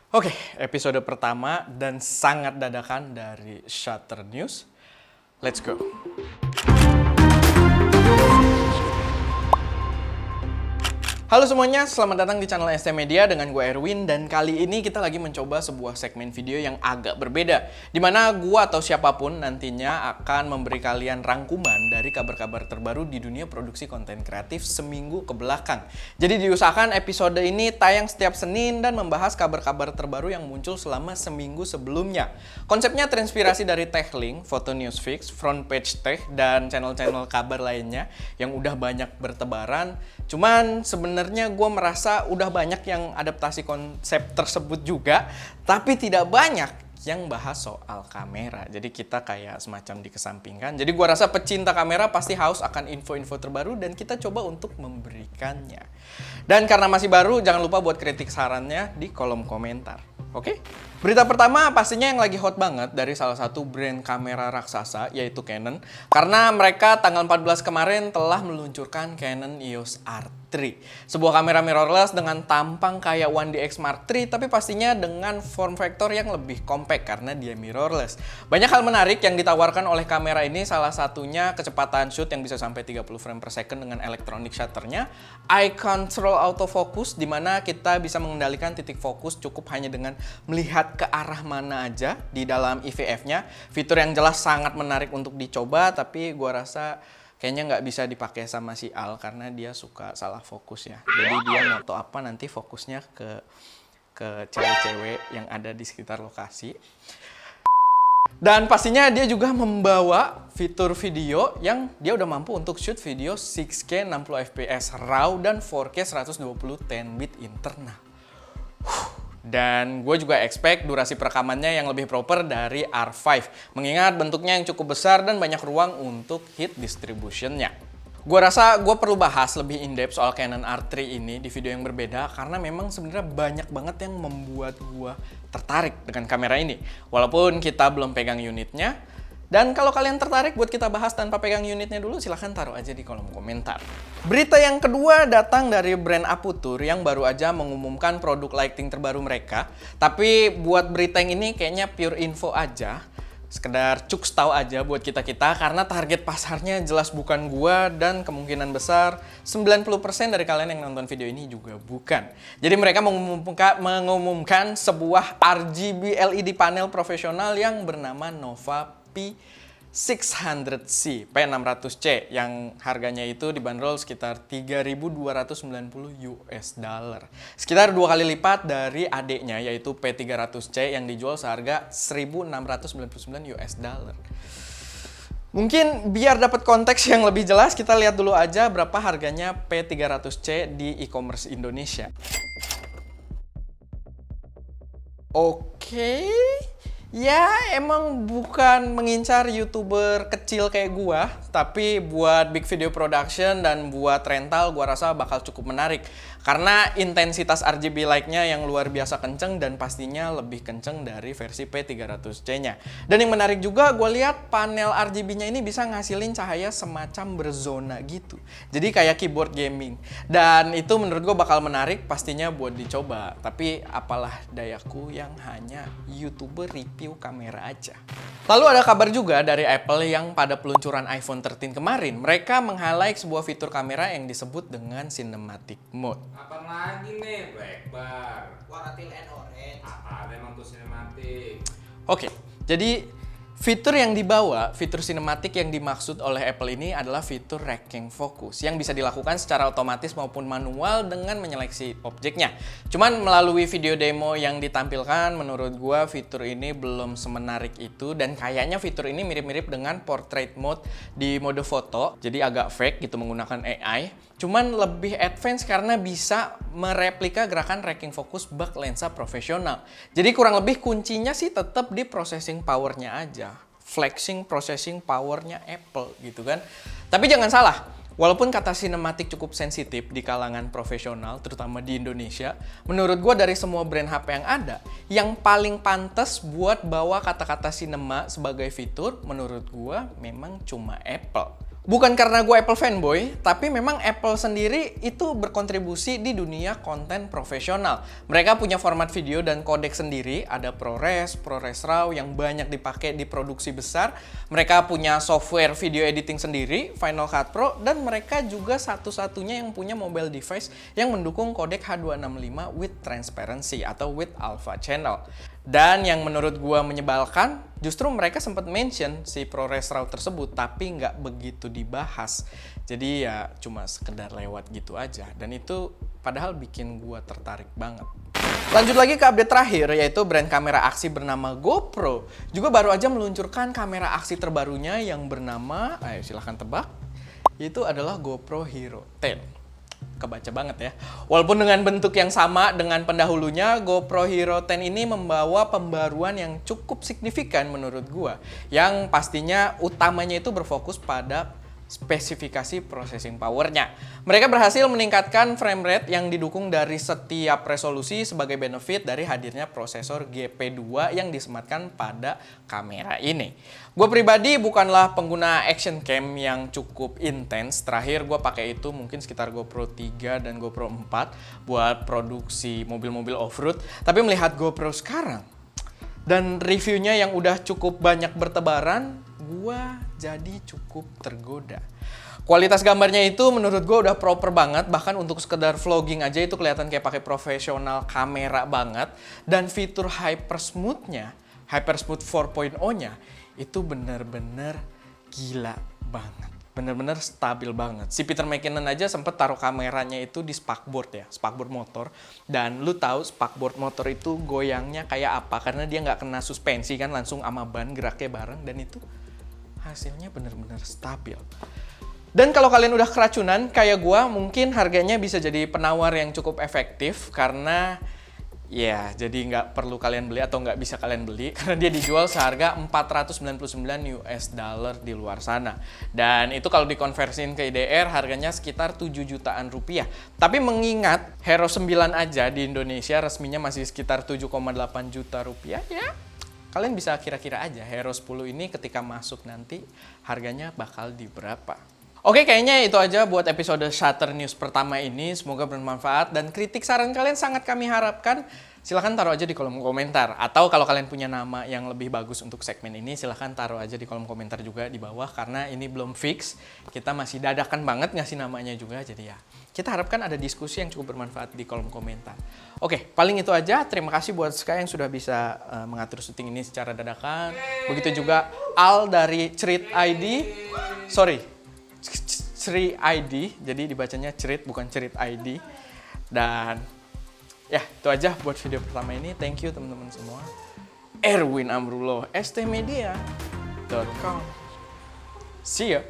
Oke, episode pertama dan sangat dadakan dari Shutter News. Let's go. Halo semuanya, selamat datang di channel ST Media dengan gue Erwin, dan kali ini kita lagi mencoba sebuah segmen video yang agak berbeda, dimana gue atau siapapun nantinya akan memberi kalian rangkuman dari kabar-kabar terbaru di dunia produksi konten kreatif seminggu ke belakang. Jadi diusahakan episode ini tayang setiap Senin dan membahas kabar-kabar terbaru yang muncul selama seminggu sebelumnya. Konsepnya terinspirasi dari Techlink, Foto Newsfix, Front Page Tech, dan channel-channel kabar lainnya yang udah banyak bertebaran. Cuman sebenarnya gue merasa udah banyak yang adaptasi konsep tersebut juga, tapi tidak banyak yang bahas soal kamera. Jadi kita kayak semacam dikesampingkan. Jadi gue rasa pecinta kamera pasti haus akan info-info terbaru dan kita coba untuk memberikannya. Dan karena masih baru, jangan lupa buat kritik sarannya di kolom komentar. Oke? Berita pertama pastinya yang lagi hot banget dari salah satu brand kamera raksasa, yaitu Canon. Karena mereka tanggal 14 kemarin telah meluncurkan Canon EOS R3. Sebuah kamera mirrorless dengan tampang kayak 1DX Mark III, tapi pastinya dengan form factor yang lebih compact karena dia mirrorless. Banyak hal menarik yang ditawarkan oleh kamera ini, salah satunya kecepatan shoot yang bisa sampai 30 frame per second dengan electronic shutternya, eye control autofocus, di mana kita bisa mengendalikan titik fokus cukup hanya dengan melihat ke arah mana aja di dalam IVF-nya. Fitur yang jelas sangat menarik untuk dicoba, tapi gua rasa kayaknya nggak bisa dipakai sama si Al karena dia suka salah fokus ya. Jadi dia moto apa nanti fokusnya ke cewek-cewek yang ada di sekitar lokasi. Dan pastinya dia juga membawa fitur video yang dia udah mampu untuk shoot video 6K 60 fps RAW dan 4K 120 10-bit internal. Dan gue juga expect durasi perekamannya yang lebih proper dari R5, mengingat bentuknya yang cukup besar dan banyak ruang untuk heat distribution-nya. Gue rasa gue perlu bahas lebih in-depth soal Canon R3 ini di video yang berbeda, karena memang sebenarnya banyak banget yang membuat gue tertarik dengan kamera ini. Walaupun kita belum pegang unitnya. Dan kalau kalian tertarik buat kita bahas tanpa pegang unitnya dulu, silahkan taruh aja di kolom komentar. Berita yang kedua datang dari brand Aputure yang baru aja mengumumkan produk lighting terbaru mereka. Tapi buat berita yang ini kayaknya pure info aja. Sekedar cuks tahu aja buat kita-kita, karena target pasarnya jelas bukan gua dan kemungkinan besar 90% dari kalian yang nonton video ini juga bukan. Jadi mereka mengumumkan sebuah RGB LED panel profesional yang bernama Nova P600C, P600C, yang harganya itu dibanderol sekitar 3.290 US dollar. Sekitar 2 kali lipat dari adiknya yaitu P300C yang dijual seharga 1.699 US dollar. Mungkin biar dapat konteks yang lebih jelas, kita lihat dulu aja berapa harganya P300C di e-commerce Indonesia. Oke. Ya, emang bukan mengincar YouTuber kecil kayak gua, tapi buat big video production dan buat rental gua rasa bakal cukup menarik. Karena intensitas RGB light-nya yang luar biasa kenceng dan pastinya lebih kenceng dari versi P300C-nya. Dan yang menarik juga, gua lihat panel RGB-nya ini bisa ngasilin cahaya semacam berzona gitu. Jadi kayak keyboard gaming. Dan itu menurut gua bakal menarik pastinya buat dicoba. Tapi apalah dayaku yang hanya YouTuber review kamera aja. Lalu ada kabar juga dari Apple yang pada peluncuran iPhone 13 kemarin, mereka meng-highlight sebuah fitur kamera yang disebut dengan Cinematic Mode. Apa lagi nih? Black bar. Warna pink and orange. Apa memang tuh sinematik? Oke, jadi fitur yang dibawa, fitur sinematik yang dimaksud oleh Apple ini adalah fitur tracking focus yang bisa dilakukan secara otomatis maupun manual dengan menyeleksi objeknya. Cuman melalui video demo yang ditampilkan, menurut gua fitur ini belum semenarik itu, dan kayaknya fitur ini mirip-mirip dengan portrait mode di mode foto, jadi agak fake gitu menggunakan AI. Cuman lebih advance karena bisa mereplika gerakan tracking focus bak lensa profesional. Jadi kurang lebih kuncinya sih tetap di processing powernya aja. Flexing processing powernya Apple gitu kan. Tapi jangan salah, walaupun kata sinematik cukup sensitif di kalangan profesional, terutama di Indonesia, menurut gue dari semua brand HP yang ada, yang paling pantas buat bawa kata-kata sinema sebagai fitur, menurut gue memang cuma Apple. Bukan karena gue Apple fanboy, tapi memang Apple sendiri itu berkontribusi di dunia konten profesional. Mereka punya format video dan kodek sendiri, ada ProRes, ProRes RAW yang banyak dipakai di produksi besar. Mereka punya software video editing sendiri, Final Cut Pro, dan mereka juga satu-satunya yang punya mobile device yang mendukung kodek H265 with transparency atau with alpha channel. Dan yang menurut gua menyebalkan, justru mereka sempat mention si ProRes RAW tersebut, tapi nggak begitu dibahas. Jadi ya cuma sekedar lewat gitu aja. Dan itu padahal bikin gua tertarik banget. Lanjut lagi ke update terakhir, yaitu brand kamera aksi bernama GoPro. Juga baru aja meluncurkan kamera aksi terbarunya yang bernama, ayo silahkan tebak, yaitu adalah GoPro Hero 10. Kebaca banget ya. Walaupun dengan bentuk yang sama dengan pendahulunya, GoPro Hero 10 ini membawa pembaruan yang cukup signifikan menurut gua. Yang pastinya utamanya itu berfokus pada spesifikasi processing powernya. Mereka berhasil meningkatkan frame rate yang didukung dari setiap resolusi sebagai benefit dari hadirnya prosesor GP2 yang disematkan pada kamera ini. Gue pribadi bukanlah pengguna action cam yang cukup intens. Terakhir gue pakai itu mungkin sekitar GoPro 3 dan GoPro 4 buat produksi mobil-mobil off-road. Tapi melihat GoPro sekarang dan reviewnya yang udah cukup banyak bertebaran, gua jadi cukup tergoda. Kualitas gambarnya itu menurut gua udah proper banget, bahkan untuk sekedar vlogging aja itu kelihatan kayak pakai profesional kamera banget. Dan fitur Hypersmooth-nya, Hypersmooth 4.0-nya itu bener-bener gila banget. Bener-bener stabil banget. Si Peter McKinnon aja sempet taruh kameranya itu di spakboard ya, spakboard motor. Dan lu tahu spakboard motor itu goyangnya kayak apa? Karena dia nggak kena suspensi kan, langsung sama ban geraknya bareng. Dan itu hasilnya bener-bener stabil. Dan kalau kalian udah keracunan kayak gua, mungkin harganya bisa jadi penawar yang cukup efektif. Karena ya, jadi nggak perlu kalian beli atau nggak bisa kalian beli karena dia dijual seharga $499 di luar sana. Dan itu kalau dikonversiin ke IDR harganya sekitar 7 jutaan rupiah. Tapi mengingat Hero 9 aja di Indonesia resminya masih sekitar 7,8 juta rupiah ya. Kalian bisa kira-kira aja Hero 10 ini ketika masuk nanti harganya bakal di berapa. Oke, kayaknya itu aja buat episode Shutter News pertama ini. Semoga bermanfaat dan kritik saran kalian sangat kami harapkan. Silahkan taruh aja di kolom komentar. Atau kalau kalian punya nama yang lebih bagus untuk segmen ini, silahkan taruh aja di kolom komentar juga di bawah. Karena ini belum fix. Kita masih dadakan banget ngasih namanya juga. Jadi ya, kita harapkan ada diskusi yang cukup bermanfaat di kolom komentar. Oke, paling itu aja. Terima kasih buat Sky yang sudah bisa mengatur syuting ini secara dadakan. Begitu juga Al dari Cerit ID. Cerit ID, jadi dibacanya Cerit bukan Cerit ID. Dan ya itu aja buat video pertama ini. Thank you teman-teman semua. Erwin Amrullah, stmedia.com. See ya.